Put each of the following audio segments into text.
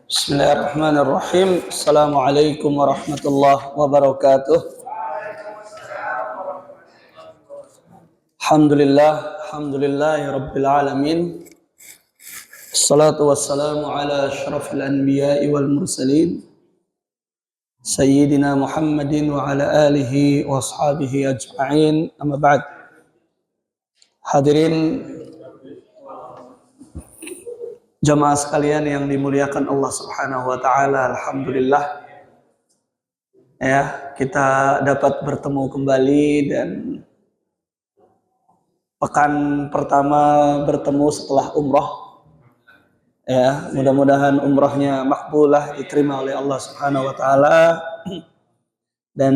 Bismillahirrahmanirrahim. Assalamualaikum warahmatullahi wabarakatuh. Alhamdulillahi rabbil alamin. Assalatu wassalamu ala asyrafil anbiya'i wal mursalin Sayyidina Muhammadin wa ala alihi wa ashabihi ajma'in. Amma ba'd. Hadirin jamaah sekalian yang dimuliakan Allah Subhanahu wa taala, alhamdulillah ya, kita dapat bertemu kembali dan pekan pertama bertemu setelah umrah. Ya, mudah-mudahan umrahnya makbulah, diterima oleh Allah Subhanahu wa taala, dan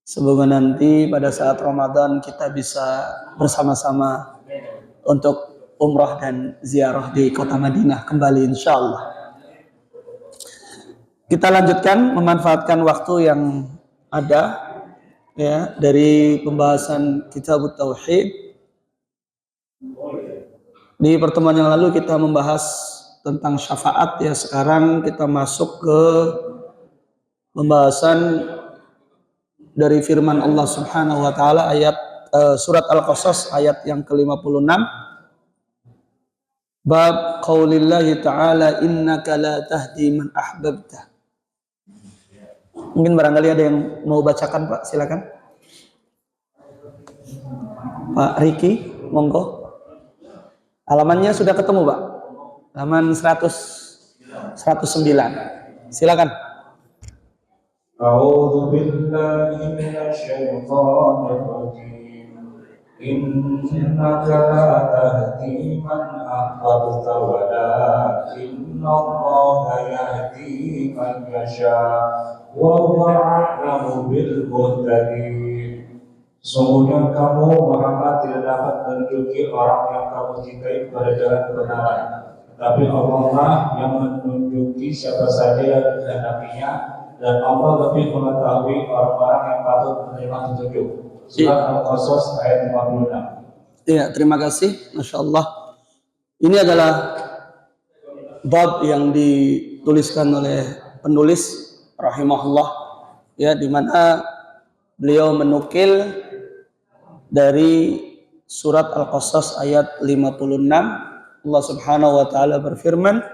semoga nanti pada saat Ramadan kita bisa bersama-sama untuk umrah dan ziarah di kota Madinah kembali insyaallah. Kita lanjutkan memanfaatkan waktu yang ada ya dari pembahasan Kitab Tauhid. Di pertemuan yang lalu kita membahas tentang syafaat ya, sekarang kita masuk ke pembahasan dari firman Allah Subhanahu wa taala ayat surat Al-Qasas ayat yang ke-56. Bab qaulillahi ta'ala innaka la tahdi man ahbabta. Mungkin barangkali ada yang mau bacakan, Pak, silakan. Pak Riki, monggo. Halamannya sudah ketemu, Pak. Halaman 109. Silakan. A'udzu billahi minasy syaithanir rajim. Innaka la tahdi man ahbabta walakinallaha yahdi man yasha wa huwa a'lamu bil muhtadin. Sesungguhnya kamu Muhammad tidak dapat menunjuki orang yang kamu cintai kepada jalan kebenaran, tapi Allah lah yang menunjuki siapa saja yang dikehendakinya, dan Allah lebih mengetahui orang-orang yang patut menerima petunjuk. Surat Al-Qasas ayat 56. Iya, terima kasih. Masya Allah. Ini adalah bab yang dituliskan oleh penulis rahimahullah ya, di mana beliau menukil dari surat Al-Qasas ayat 56. Allah Subhanahu wa taala berfirman,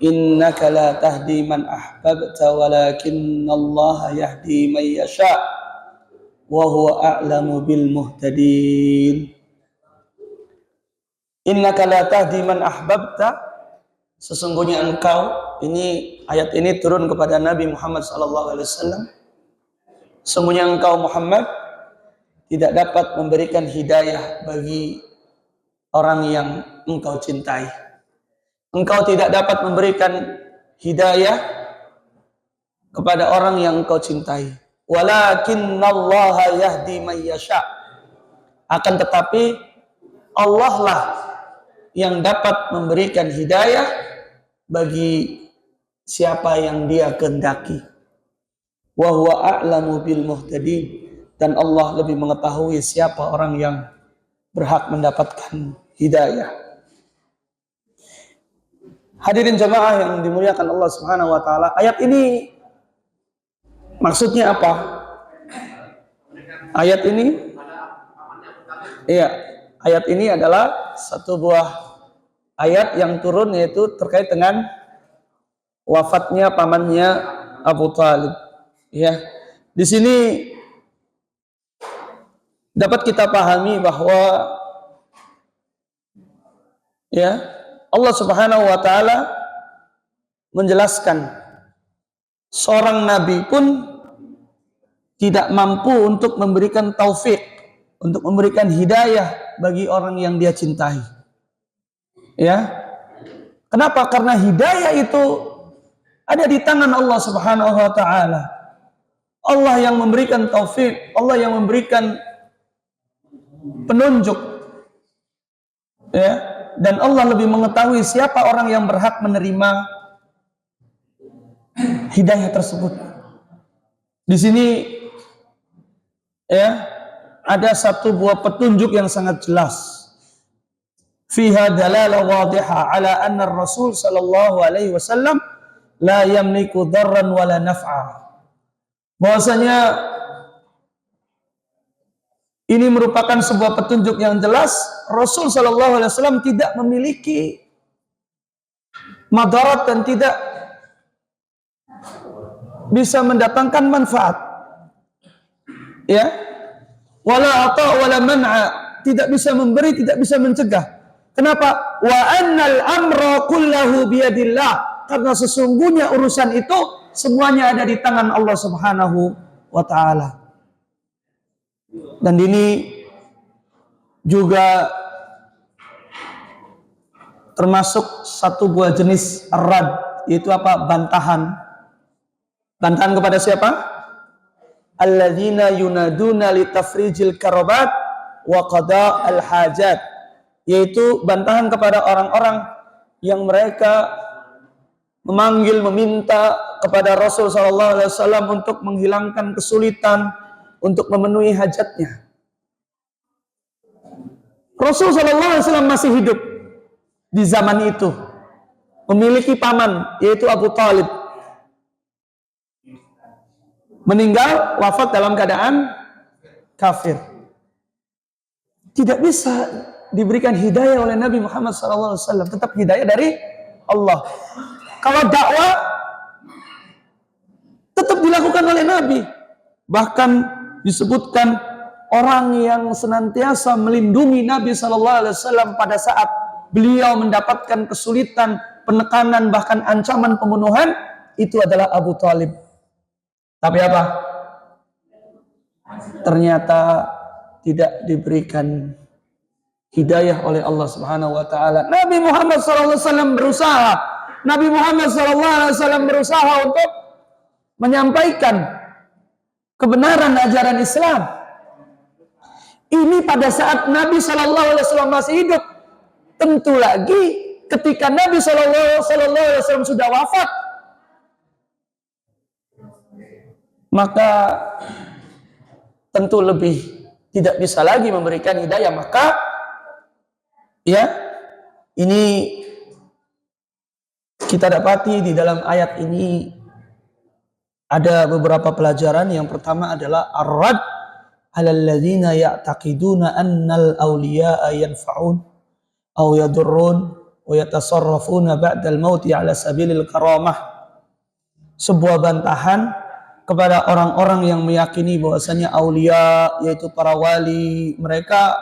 innaka la tahdi man ahbabta walakinallaha yahdi man yasha wa huwa a'lamu bil muhtadin. Innaka la tahdi man ahbabta, sesungguhnya engkau, ini ayat ini turun kepada Nabi Muhammad sallallahu alaihi wasallam. Sesungguhnya engkau Muhammad tidak dapat memberikan hidayah bagi orang yang engkau cintai. Engkau tidak dapat memberikan hidayah kepada orang yang engkau cintai. Walakinnallaha yahdi man yasha. Akan tetapi Allah lah yang dapat memberikan hidayah bagi siapa yang Dia kehendaki. Wa huwa a'lamu bil muhtadin, dan Allah lebih mengetahui siapa orang yang berhak mendapatkan hidayah. Hadirin jamaah yang dimuliakan Allah Subhanahu wa taala, ayat ini maksudnya apa? Ayat ini ayat ini adalah satu buah ayat yang turun, yaitu terkait dengan wafatnya pamannya Abu Thalib. Ya, di sini dapat kita pahami bahwa ya, Allah Subhanahu wa taala menjelaskan seorang nabi pun tidak mampu untuk memberikan taufik, untuk memberikan hidayah bagi orang yang dia cintai. Ya. Kenapa? Karena hidayah itu ada di tangan Allah Subhanahu wa taala. Allah yang memberikan taufik, Allah yang memberikan penunjuk. Ya, dan Allah lebih mengetahui siapa orang yang berhak menerima hidayah tersebut. Di sini ya, ada satu buah petunjuk yang sangat jelas. Fiha dalalah wadihah ala anna Rasul sallallahu alaihi wasallam la yamliku dharran wala naf'a. Bahwasanya ini merupakan sebuah petunjuk yang jelas, Rasul sallallahu alaihi wasallam tidak memiliki madarat dan tidak bisa mendatangkan manfaat. Ya. Wala ata wala man'a, tidak bisa memberi, tidak bisa mencegah. Kenapa? Wa annal amra kullahu biyadillah, karena sesungguhnya urusan itu semuanya ada di tangan Allah Subhanahu wa taala. Dan ini juga termasuk satu buah jenis rad, yaitu apa? Bantahan. Bantahan kepada siapa? Alladzina yunaduna litafrijil karabat wa qada al hajat, yaitu bantahan kepada orang-orang yang mereka memanggil, meminta kepada Rasul sallallahu alaihi wasallam untuk menghilangkan kesulitan, untuk memenuhi hajatnya. Rasul sallallahu alaihi wasallam masih hidup di zaman itu, memiliki paman yaitu Abu Thalib. Meninggal, wafat dalam keadaan kafir. Tidak bisa diberikan hidayah oleh Nabi Muhammad SAW. Tetap hidayah dari Allah. Kalau dakwah tetap dilakukan oleh Nabi. Bahkan disebutkan orang yang senantiasa melindungi Nabi SAW pada saat beliau mendapatkan kesulitan, penekanan, bahkan ancaman pembunuhan, itu adalah Abu Thalib. Tapi apa? Ternyata tidak diberikan hidayah oleh Allah Subhanahu wa taala. Nabi Muhammad SAW berusaha. Nabi Muhammad SAW berusaha untuk menyampaikan kebenaran ajaran Islam. Ini pada saat Nabi SAW masih hidup. Tentu lagi ketika Nabi SAW sudah wafat, maka tentu lebih tidak bisa lagi memberikan hidayah. Maka ya, ini kita dapati di dalam ayat ini ada beberapa pelajaran. Yang pertama adalah ar-rad 'alal ladzina ya'taqiduna annal awliya'a yanfa'un aw yadurrun wa yatasarrafuna ba'dal mauti 'ala sabilil karamah. Sebuah bantahan kepada orang-orang yang meyakini bahwasanya aulia, yaitu para wali, mereka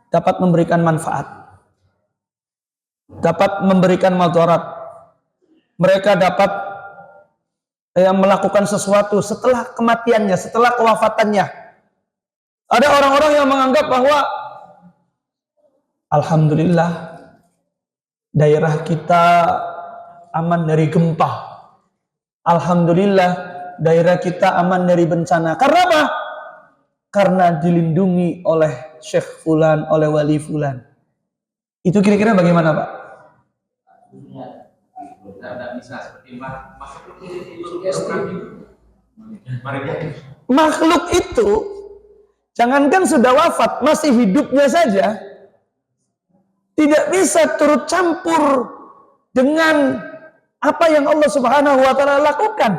dapat memberikan manfaat, dapat memberikan madarat. Mereka dapat melakukan sesuatu setelah kematiannya, setelah kewafatannya. Ada orang-orang yang menganggap bahwa alhamdulillah daerah kita aman dari gempa. Alhamdulillah daerah kita aman dari bencana. Karena apa? Karena dilindungi oleh Syekh Fulan, oleh Wali Fulan. Itu kira-kira bagaimana, Pak? Makhluk itu, jangankan sudah wafat, masih hidupnya saja, tidak bisa turut campur dengan apa yang Allah Subhanahu wa taala lakukan.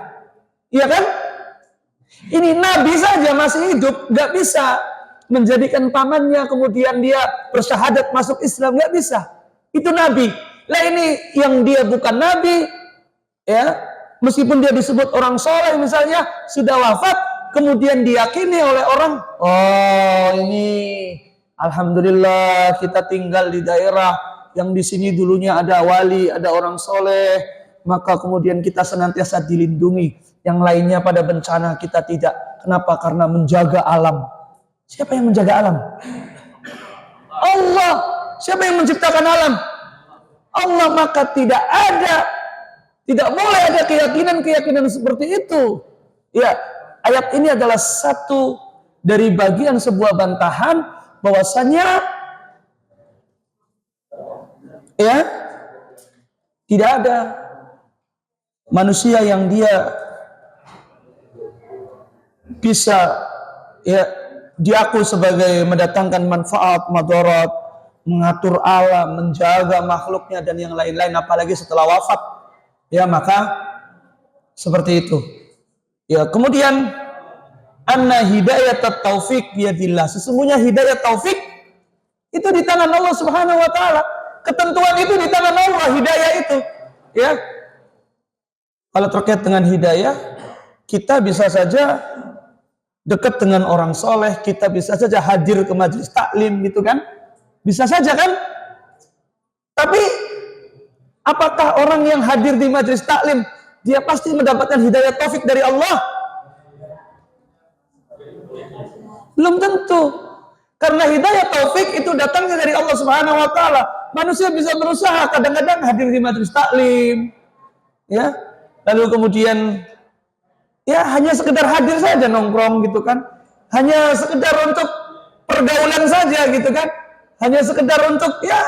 Iya kan? Ini Nabi saja masih hidup, gak bisa menjadikan pamannya kemudian dia bersyahadat masuk Islam, gak bisa. Itu Nabi. Lah ini yang dia bukan Nabi, ya, meskipun dia disebut orang soleh misalnya, sudah wafat, kemudian diyakini oleh orang, oh ini alhamdulillah kita tinggal di daerah yang di sini dulunya ada wali, ada orang soleh, maka kemudian kita senantiasa dilindungi. Yang lainnya pada bencana kita tidak. Kenapa? Karena menjaga alam. Siapa yang menjaga alam? Allah. Siapa yang menciptakan alam? Allah. Maka tidak boleh ada keyakinan seperti itu. Ya, ayat ini adalah satu dari bagian sebuah bantahan bahwasanya ya, tidak ada manusia yang dia bisa ya diakui sebagai mendatangkan manfaat, madarat, mengatur alam, menjaga makhluknya dan yang lain-lain, apalagi setelah wafat. Ya, maka seperti itu. Ya, kemudian anna hidayat taufik biyadillah. Sesungguhnya hidayah taufik itu di tangan Allah Subhanahu wa taala. Ketentuan itu di tangan Allah, hidayah itu. Ya. Kalau terkait dengan hidayah, kita bisa saja dekat dengan orang soleh, kita bisa saja hadir ke majelis taklim gitu kan. Bisa saja kan? Tapi apakah orang yang hadir di majelis taklim dia pasti mendapatkan hidayah taufik dari Allah? Belum tentu. Karena hidayah taufik itu datangnya dari Allah Subhanahu wa taala. Manusia bisa berusaha kadang-kadang hadir di majelis taklim. Ya. Lalu kemudian ya hanya sekedar hadir saja nongkrong gitu kan. Hanya sekedar untuk pergaulan saja gitu kan. Hanya sekedar untuk ya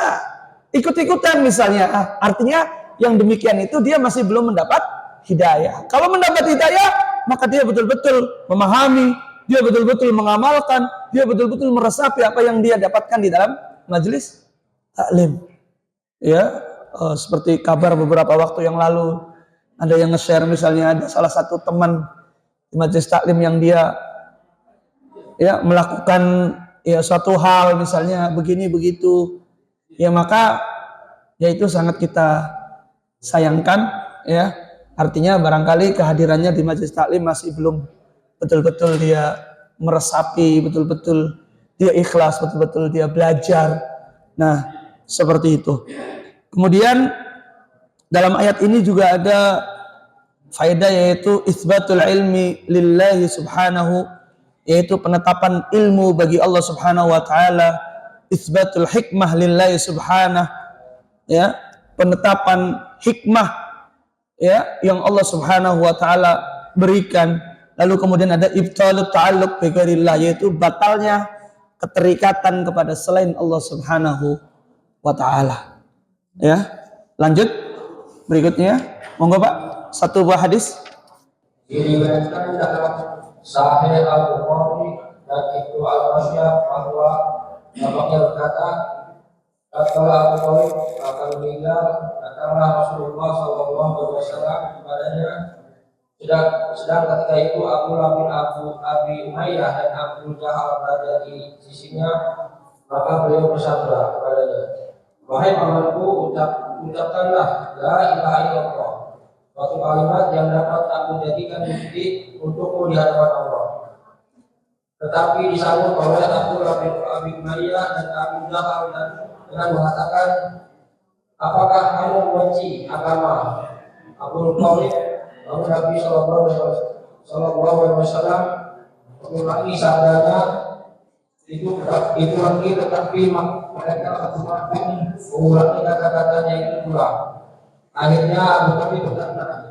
ikut-ikutan misalnya. Artinya yang demikian itu dia masih belum mendapat hidayah. Kalau mendapat hidayah, maka dia betul-betul memahami, dia betul-betul mengamalkan, dia betul-betul meresapi apa yang dia dapatkan di dalam majelis taklim. Ya, seperti kabar beberapa waktu yang lalu ada yang nge-share misalnya ada salah satu teman di majelis taklim yang dia ya melakukan ya suatu hal misalnya begini begitu. Ya maka ya itu sangat kita sayangkan ya. Artinya barangkali kehadirannya di majelis taklim masih belum betul-betul dia meresapi, betul-betul dia ikhlas, betul-betul dia belajar. Nah, seperti itu. Kemudian dalam ayat ini juga ada faedah yaitu isbatul ilmi lillahi subhanahu, yaitu penetapan ilmu bagi Allah Subhanahu wa taala, isbatul hikmah lillahi subhanahu, ya, penetapan hikmah ya yang Allah Subhanahu wa taala berikan. Lalu kemudian ada ibtalut ta'alluq bi ghairillah, yaitu batalnya keterikatan kepada selain Allah Subhanahu wa taala. Ya. Lanjut berikutnya. Monggo Pak, satu buah hadis. Diriwayatkan dalam Sahih Al-Bukhari dan Ibnu Al-Masyah bahwa Nabi berkata, "Katalah Abu Thalib akan meninggal, datanglah Rasulullah SAW kepadanya. Sedang ketika itu Abu Lahab bin Abi Umayyah dan Abu Jahal berada di sisinya, maka beliau bersabda kepadanya, wahai pamanku, ucapkanlah la ilaha illallah, suatu kalimat yang dapat aku jadikan bukti untukmu di hadapan Allah. Tetapi disambut oleh Abu Lahab bin Abi Umayyah dan Abu Jahal dengan mengatakan, apakah kamu membenci agama Abu Thalib? Lalu Nabi Sallallahu Alaihi Wasallam mengulangi sabdanya itu lagi, tetapi mereka akan mengulangi kata-katanya itu pula. Akhirnya Abu Thalib berkata,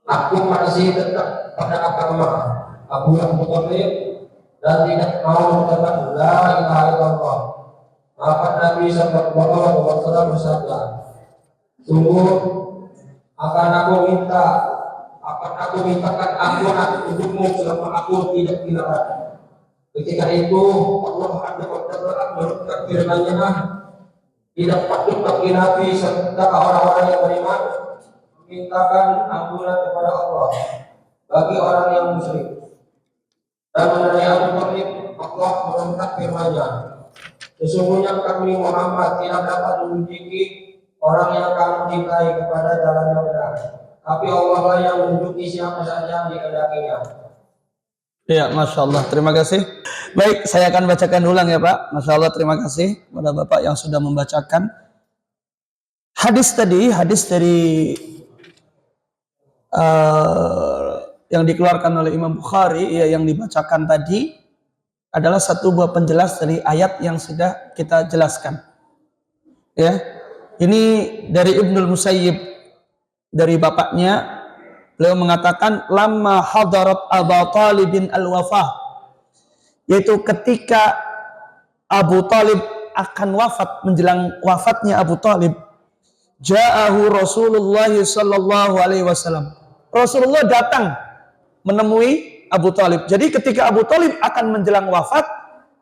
aku masih tetap pada agama Abu Thalib dan tidak mau mengucapkan la ilaha illallah. Maka Nabi Sallallahu Alaihi Wasallam bersabda, sungguh akan aku mintakan ampunan untukmu selama aku tidak dilarang. Ketika itu Allah menurunkan firman-Nya, tidak patut bagi Nabi serta orang-orang yang beriman memintakan ampunan kepada Allah bagi orang yang musyrik. Dan mengenai Abu Thalib, Allah menurunkan firman-Nya, sesungguhnya kami Muhammad tidak dapat menunjuki orang yang kamu cintai kepada jalan yang benar, tapi Allah lah yang menunjuki siapa saja yang dikehendakinya. Ya, Masya Allah, terima kasih. Baik, saya akan bacakan ulang ya Pak. Masya Allah, terima kasih kepada Bapak yang sudah membacakan hadis tadi, hadis dari yang dikeluarkan oleh Imam Bukhari, ya, yang dibacakan tadi adalah satu buah penjelas dari ayat yang sudah kita jelaskan. Ya, ini dari Ibnul Musayyib, dari bapaknya. Beliau mengatakan lamma hadarat Abu Talibin al-wafah, yaitu ketika Abu Talib akan wafat, menjelang wafatnya Abu Talib, ja'ahu Rasulullah sallallahu alaihi wasallam. Rasulullah datang menemui Abu Talib. Jadi ketika Abu Talib akan menjelang wafat,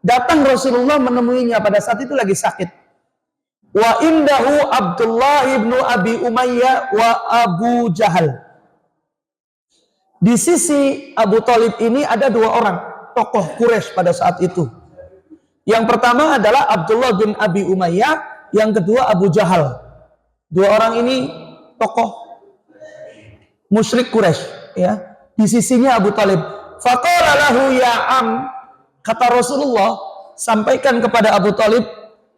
datang Rasulullah menemuinya, pada saat itu lagi sakit. Wa indahu Abdullah ibnu Abi Umayyah wa Abu Jahal. Di sisi Abu Thalib ini ada dua orang tokoh Quraisy pada saat itu. Yang pertama adalah Abdullah bin Abi Umayyah, yang kedua Abu Jahal. Dua orang ini tokoh musyrik Quraisy, ya. Di sisinya Abu Thalib. Faqala lahu ya am, kata Rasulullah, sampaikan kepada Abu Thalib,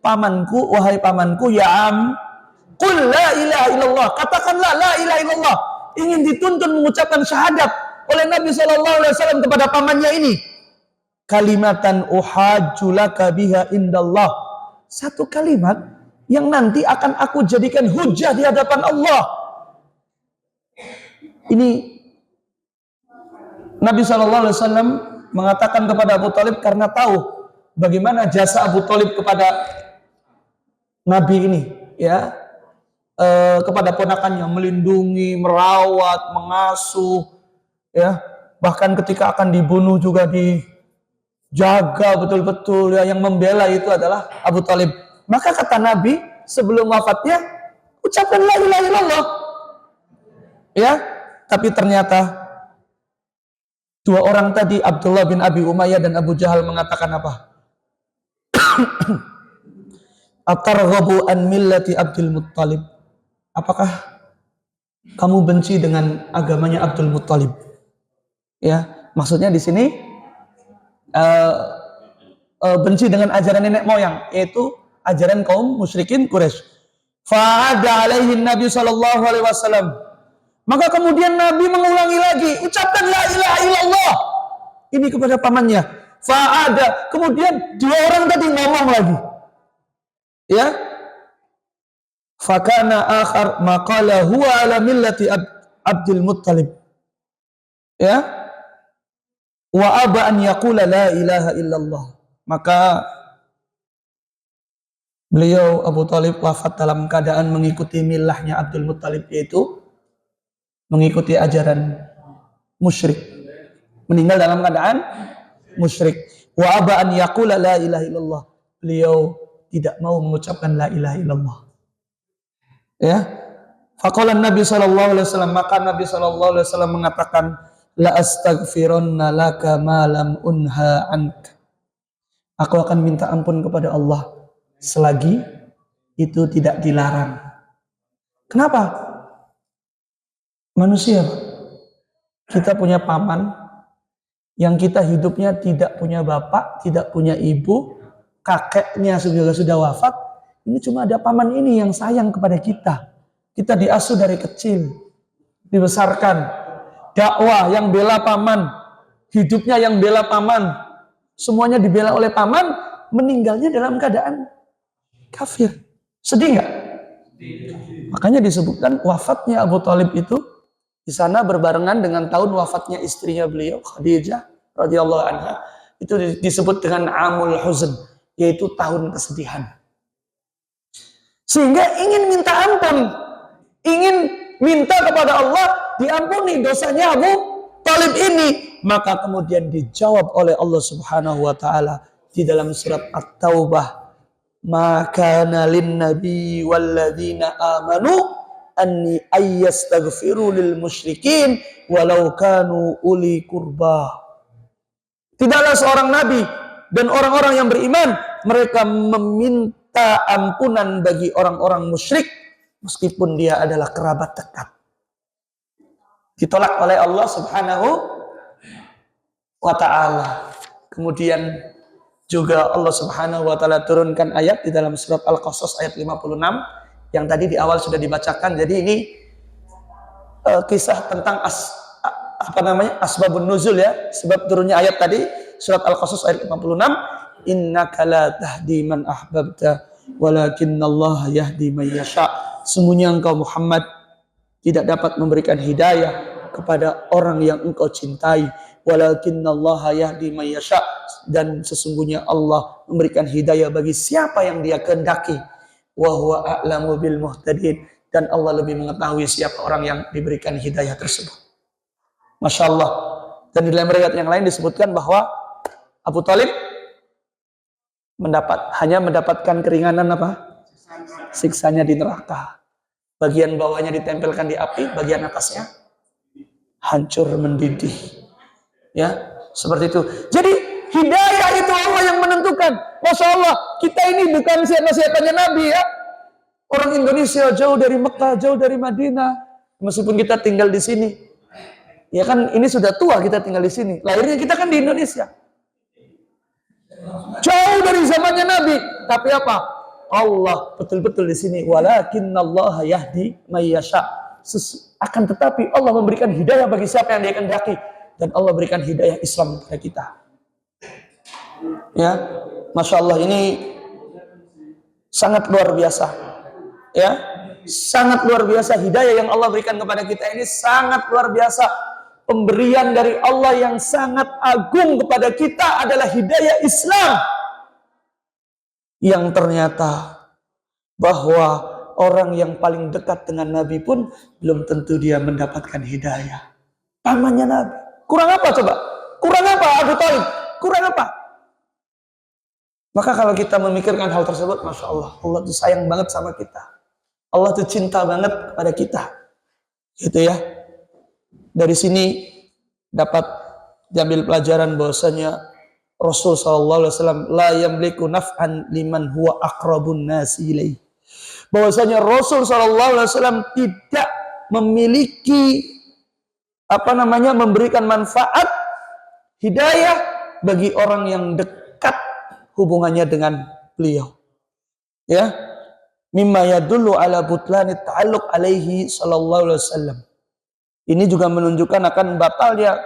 pamanku, wahai pamanku, ya am, qul la ilaha illallah, katakanlah la ilaha illallah. Ingin dituntun mengucapkan syahadat oleh Nabi SAW kepada pamannya ini. Kalimatan uhajjulaka biha indallah. Satu kalimat yang nanti akan aku jadikan hujah di hadapan Allah. Ini Nabi SAW mengatakan kepada Abu Thalib karena tahu bagaimana jasa Abu Thalib kepada Nabi ini, ya. Kepada ponakannya, melindungi, merawat, mengasuh, ya, bahkan ketika akan dibunuh juga dijaga betul-betul, ya. Yang membela itu adalah Abu Thalib. Maka kata Nabi sebelum wafatnya, ucapkan la ilaha illallah, ya. Tapi ternyata dua orang tadi, Abdullah bin Abi Umayyah dan Abu Jahal, mengatakan apa? Atarghabu an millati Abdul Muttalib. Apakah kamu benci dengan agamanya Abdul Muttalib? Ya, maksudnya di sini benci dengan ajaran nenek moyang, yaitu ajaran kaum musyrikin Quraisy. Fa'ada alaihi Nabi sallallahu alaihi wasallam. Maka kemudian Nabi mengulangi lagi, ucapkan la ilaha illallah. Ini kepada pamannya. Fa'ada. Kemudian dua orang tadi ngomong lagi. Ya. Fakana akhar maqala huwa ala millati Abdul Muttalib. Ya. Wa aba an yaqula la ilaha illallah. Maka beliau Abu Thalib wafat dalam keadaan mengikuti milahnya Abdul Muttalib, yaitu mengikuti ajaran musyrik. Meninggal dalam keadaan musyrik. Wa aba an yaqula la ilaha illallah. Beliau tidak mau mengucapkan la ilaha illallah. Ya, faqala Nabi sallallahu alaihi wasallam, maka Nabi sallallahu alaihi wasallam mengatakan, la astaghfirunna laka ma lam unha anka. Aku akan minta ampun kepada Allah selagi itu tidak dilarang. Kenapa? Manusia, kita punya paman yang kita hidupnya tidak punya bapak, tidak punya ibu, kakeknya sudah wafat. Ini cuma ada paman ini yang sayang kepada kita. Kita diasuh dari kecil, dibesarkan. Dakwah yang bela paman, hidupnya yang bela paman, semuanya dibela oleh paman, meninggalnya dalam keadaan kafir. Sedih nggak? Makanya disebutkan wafatnya Abu Thalib itu di sana berbarengan dengan tahun wafatnya istrinya beliau, Khadijah radhiyallahu anha. Itu disebut dengan Amul Huzn, yaitu tahun kesedihan. Sehingga ingin minta ampun, ingin minta kepada Allah diampuni dosanya Abu Thalib ini. Maka kemudian dijawab oleh Allah Subhanahu wa taala di dalam surat At-Taubah, "Ma kana lin-nabi walladzina amanu anni ayyastaghfiru lil musyrikin walau kanu uli qurba." Tidaklah seorang nabi dan orang-orang yang beriman mereka meminta ampunan bagi orang-orang musyrik meskipun dia adalah kerabat dekat. Ditolak oleh Allah Subhanahu wa ta'ala. Kemudian juga Allah Subhanahu wa ta'ala turunkan ayat di dalam surat Al-Qasas ayat 56 yang tadi di awal sudah dibacakan. Jadi ini kisah tentang asbabun nuzul, ya, sebab turunnya ayat tadi surat Al-Qasas ayat 56. Innaka la tahdi man ahbabta walakinnallaha yahdi man yasha. Sungguhnya engkau Muhammad tidak dapat memberikan hidayah kepada orang yang engkau cintai, walakinnallaha yahdi man yasha, dan sesungguhnya Allah memberikan hidayah bagi siapa yang dia kehendaki. Wa huwa a'lamu bil muhtadin, dan Allah lebih mengetahui siapa orang yang diberikan hidayah tersebut. Masya Allah. Dan di dalam riwayat yang lain disebutkan bahwa Abu Thalib hanya mendapatkan keringanan apa? siksanya di neraka. Bagian bawahnya ditempelkan di api, bagian atasnya hancur mendidih. Ya, seperti itu. Jadi hidayah itu Allah yang menentukan. Masya Allah, kita ini bukan siapa-siapanya Nabi ya. Orang Indonesia jauh dari Mekah, jauh dari Madinah. Meskipun kita tinggal di sini. Ya kan ini sudah tua kita tinggal di sini. Lahirnya kita kan di Indonesia. Jauh dari zamannya Nabi. Tapi apa? Allah betul-betul di sini. Walakinnallaha yahdi may yasha. Akan tetapi Allah memberikan hidayah bagi siapa yang Dia kehendaki. Dan Allah berikan hidayah Islam kepada kita. Ya, Masya Allah, ini sangat luar biasa. Ya, sangat luar biasa hidayah yang Allah berikan kepada kita ini sangat luar biasa. Pemberian dari Allah yang sangat agung kepada kita adalah hidayah Islam. Yang ternyata bahwa orang yang paling dekat dengan Nabi pun belum tentu dia mendapatkan hidayah. Pamannya Nabi. Kurang apa coba? Kurang apa Abu Thalib? Kurang apa? Maka kalau kita memikirkan hal tersebut, Masya Allah, Allah itu sayang banget sama kita. Allah itu cinta banget kepada kita. Gitu ya. Dari sini dapat diambil pelajaran bahwasanya Rasul SAW la yamliku naf'an liman huwa aqrabun nasi ilaih. Bahwasanya Rasul SAW tidak memiliki memberikan manfaat hidayah bagi orang yang dekat hubungannya dengan beliau. Ya, mimma yadullu ala butlani ta'alluq alaihi sallallahu alaihi wasallam. Ini juga menunjukkan akan batalnya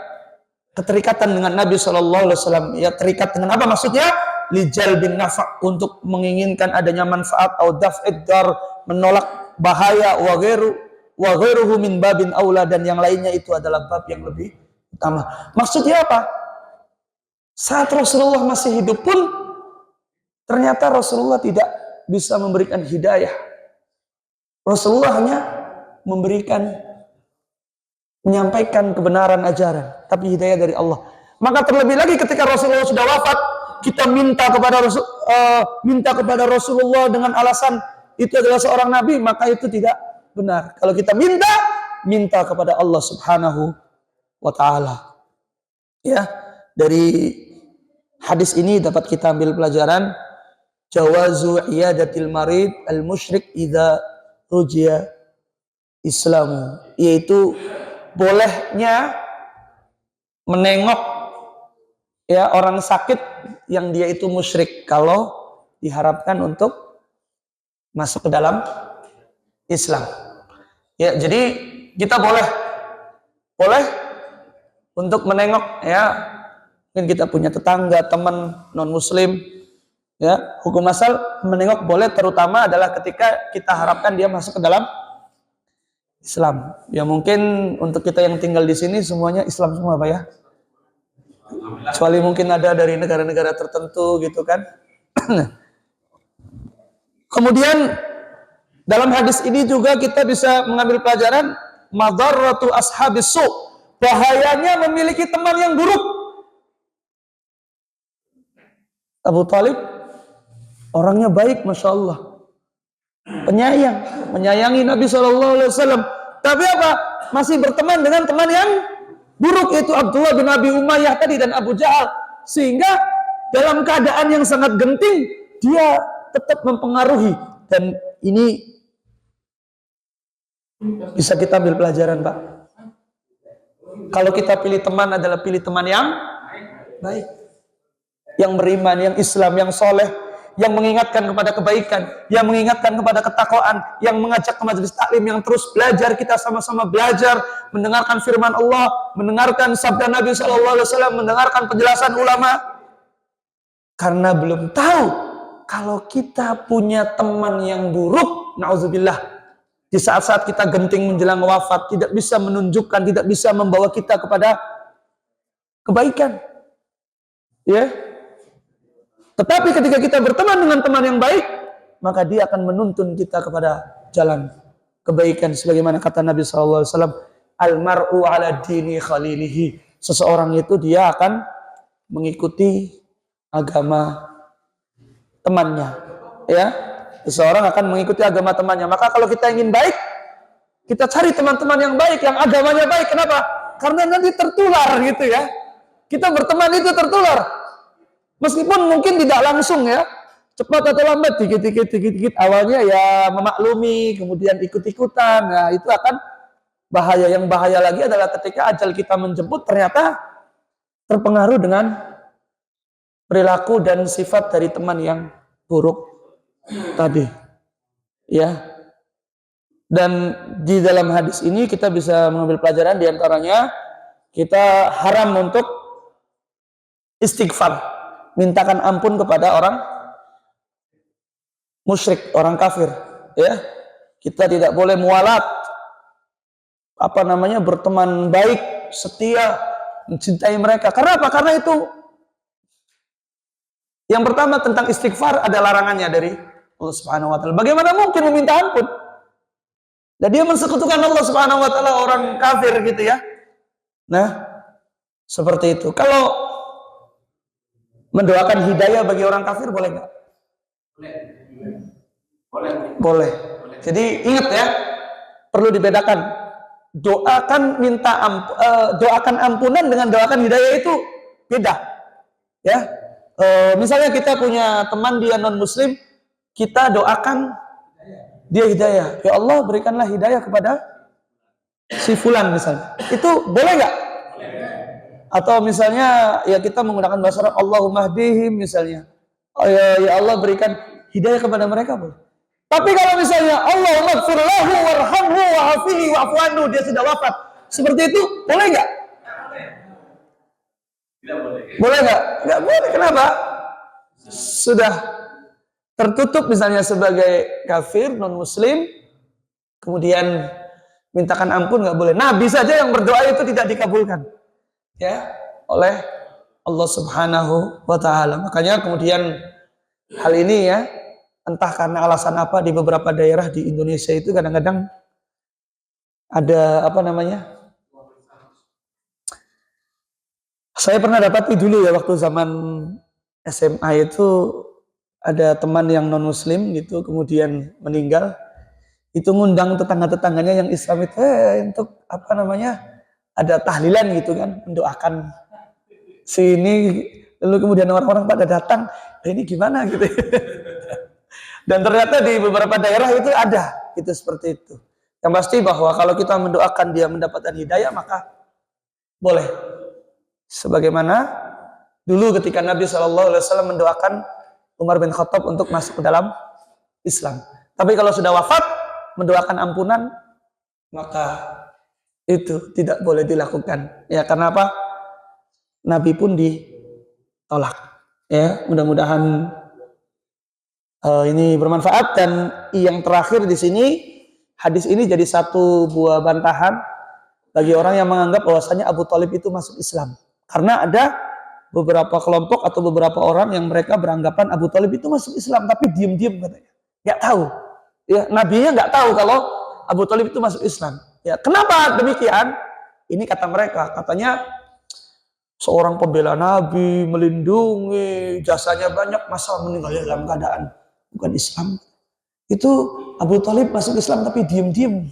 keterikatan dengan Nabi sallallahu alaihi wasallam. Ya, terikat dengan apa maksudnya? Lijal bin nafa', untuk menginginkan adanya manfaat, atau daf'id dar, menolak bahaya, wa ghairuhu min babin aula, dan yang lainnya itu adalah bab yang lebih utama. Maksudnya apa? Saat Rasulullah masih hidup pun ternyata Rasulullah tidak bisa memberikan hidayah. Rasulullah hanya menyampaikan kebenaran ajaran, tapi hidayah dari Allah. Maka terlebih lagi ketika Rasulullah sudah wafat, kita minta kepada Rasulullah dengan alasan itu adalah seorang nabi, maka itu tidak benar. Kalau kita minta kepada Allah Subhanahu wa taala. Ya, dari hadis ini dapat kita ambil pelajaran jawazu iyadatil marid al musyrik idza rujiya Islamu, yaitu bolehnya menengok ya orang sakit yang dia itu musyrik kalau diharapkan untuk masuk ke dalam Islam. Ya, jadi kita boleh untuk menengok ya. Mungkin kita punya tetangga, teman non muslim ya, hukum asal menengok boleh, terutama adalah ketika kita harapkan dia masuk ke dalam Islam. Ya mungkin untuk kita yang tinggal di sini semuanya Islam semua Pak ya. Kecuali mungkin ada dari negara-negara tertentu gitu kan. Kemudian dalam hadis ini juga kita bisa mengambil pelajaran madharratu ashabis su', bahayanya memiliki teman yang buruk. Abu Thalib orangnya baik, Masya Allah, menyayangi Nabi SAW. Tapi apa? Masih berteman dengan teman yang buruk, yaitu Abdullah bin Abi Umayyah tadi dan Abu Jahal. Sehingga dalam keadaan yang sangat genting, dia tetap mempengaruhi. Dan ini bisa kita ambil pelajaran, Pak. Kalau kita pilih teman adalah pilih teman yang baik, yang beriman, yang Islam, yang soleh, yang mengingatkan kepada kebaikan, yang mengingatkan kepada ketakwaan, yang mengajak ke majelis taklim, yang terus belajar, kita sama-sama belajar, mendengarkan firman Allah, mendengarkan sabda Nabi SAW, mendengarkan penjelasan ulama. Karena belum tahu kalau kita punya teman yang buruk, na'udzubillah, di saat-saat kita genting menjelang wafat, tidak bisa menunjukkan, tidak bisa membawa kita kepada kebaikan. Ya. Tetapi ketika kita berteman dengan teman yang baik, maka dia akan menuntun kita kepada jalan kebaikan. Sebagaimana kata Nabi SAW, Al-mar'u ala dini khalilihi. Seseorang itu dia akan mengikuti agama temannya. Ya, seseorang akan mengikuti agama temannya. Maka kalau kita ingin baik, kita cari teman-teman yang baik, yang agamanya baik. Kenapa? Karena nanti tertular gitu ya. Kita berteman itu tertular. Meskipun mungkin tidak langsung ya, cepat atau lambat, dikit-dikit. Awalnya ya memaklumi, kemudian ikut-ikutan. Nah itu akan bahaya. Yang bahaya lagi adalah ketika ajal kita menjemput, ternyata terpengaruh dengan perilaku dan sifat dari teman yang buruk tadi. Ya. Dan di dalam hadis ini kita bisa mengambil pelajaran, diantaranya kita haram untuk istighfar, mintakan ampun kepada orang musyrik, orang kafir. Ya, kita tidak boleh mualat, berteman baik, setia, mencintai mereka. Karena apa? Karena itu yang pertama tentang istighfar ada larangannya dari Allah Subhanahu wa taala. Bagaimana mungkin meminta ampun? Dan dia mensekutukan Allah Subhanahu wa taala, orang kafir gitu ya. Nah, seperti itu. Kalau mendoakan hidayah bagi orang kafir boleh nggak? Boleh. Jadi ingat ya, perlu dibedakan. Doakan ampunan dengan doakan hidayah itu beda. Ya, misalnya kita punya teman dia non muslim, kita doakan dia hidayah. Ya Allah, berikanlah hidayah kepada si fulan misalnya. Itu boleh nggak? Atau misalnya ya kita menggunakan bahasa Arab, Allahumma hdihim misalnya. Oh, ya Allah berikan hidayah kepada mereka boleh. Tapi kalau misalnya Allahumma ighfir lahu warhamhu wa'afihi wa'fu anhu, dia sudah wafat, seperti itu boleh nggak? Tidak boleh. Boleh nggak? Nggak boleh. Kenapa? Sudah tertutup misalnya sebagai kafir non muslim, kemudian mintakan ampun nggak boleh. Nabi saja yang berdoa itu tidak dikabulkan ya oleh Allah Subhanahu wa taala. Makanya kemudian hal ini ya, entah karena alasan apa di beberapa daerah di Indonesia itu kadang-kadang ada saya pernah dapati dulu ya waktu zaman SMA itu ada teman yang non muslim gitu kemudian meninggal, itu ngundang tetangga-tetangganya yang Islam itu untuk ada tahlilan gitu kan, mendoakan sini, lalu kemudian orang-orang pada datang, ini gimana gitu. Dan ternyata di beberapa daerah itu ada itu seperti itu. Yang pasti bahwa kalau kita mendoakan dia mendapatkan hidayah maka boleh. Sebagaimana dulu ketika Nabi SAW mendoakan Umar bin Khattab untuk masuk ke dalam Islam. Tapi kalau sudah wafat mendoakan ampunan maka itu tidak boleh dilakukan. Ya karena apa? Nabi pun ditolak. Ya, mudah-mudahan ini bermanfaat. Dan yang terakhir di sini, hadis ini jadi satu buah bantahan bagi orang yang menganggap bahwasanya Abu Thalib itu masuk Islam. Karena ada beberapa kelompok atau beberapa orang yang mereka beranggapan Abu Thalib itu masuk Islam, tapi diam-diam katanya. Nggak tahu. Ya, nabinya nggak tahu kalau Abu Thalib itu masuk Islam. Ya, kenapa demikian? Ini kata mereka, katanya seorang pembela Nabi, melindungi, jasanya banyak, masa meninggal dalam keadaan bukan Islam. Itu Abu Thalib masuk Islam tapi diam-diam.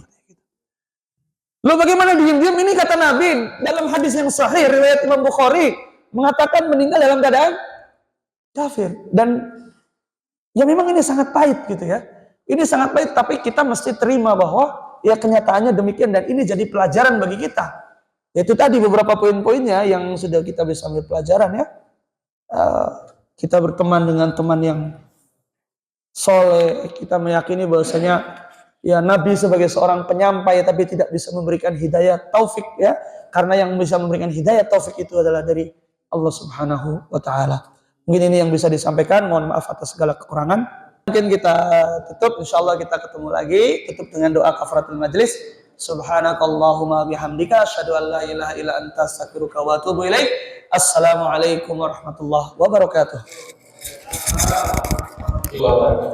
Loh bagaimana diam-diam? Ini kata Nabi dalam hadis yang sahih riwayat Imam Bukhari mengatakan meninggal dalam keadaan kafir. Dan ya memang ini sangat pahit gitu ya. Ini sangat pahit, tapi kita mesti terima bahwa ya kenyataannya demikian dan ini jadi pelajaran bagi kita. Yaitu tadi beberapa poin-poinnya yang sudah kita bisa ambil pelajaran ya. Kita berteman dengan teman yang soleh, kita meyakini bahwasanya ya Nabi sebagai seorang penyampai tapi tidak bisa memberikan hidayah taufik ya. Karena yang bisa memberikan hidayah taufik itu adalah dari Allah Subhanahu wa taala. Mungkin ini yang bisa disampaikan, mohon maaf atas segala kekurangan. Mungkin kita tutup, insyaallah kita ketemu lagi, tutup dengan doa kafaratul majlis. Subhanakallahumma bihamdika asyhadu an la ilaha illa anta astaghfiruka wa atubu ilaik. Assalamualaikum warahmatullahi wabarakatuh.